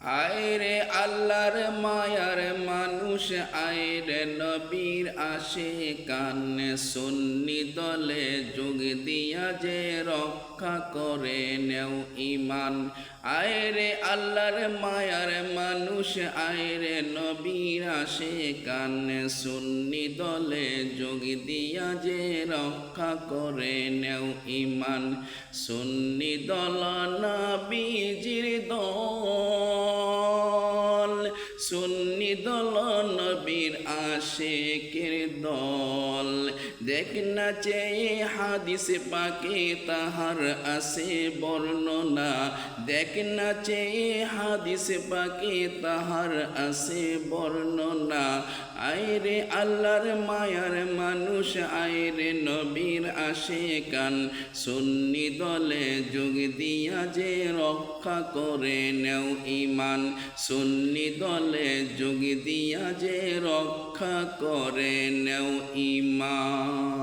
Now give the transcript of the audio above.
আয়রে আল্লাহর মায়ার মানুষ, আয়রে নবীর আশিকান, সুন্নি দলে যোগ দিয়া যে রক্ষা করে নেও ঈমান। আয়রে আল্লাহর মায়ার মানুষ, আয়রে নবীর আশিকান, সুন্নি দলে যোগ দিয়া যে রক্ষা করে নেও ঈমান। সুন্নি দল নবীজির দল, সুন্নি দল নবীর আশিকের দল। দেখ না চেয়ে হাদিস পাকে তাহার আছে বর্ণনা, দেখ না চেয়ে হাদিস পাকে তাহার আছে বর্ণনা। আয়রে আল্লাহর মায়ার মানুষ, আয়রে নবীর আশিকান, সুন্নি দলে যোগ দিয়া যে রক্ষা করে নেও ঈমান। সুন্নি দলে যোগ দিয়া যে রক্ষা করে নেও ঈমান।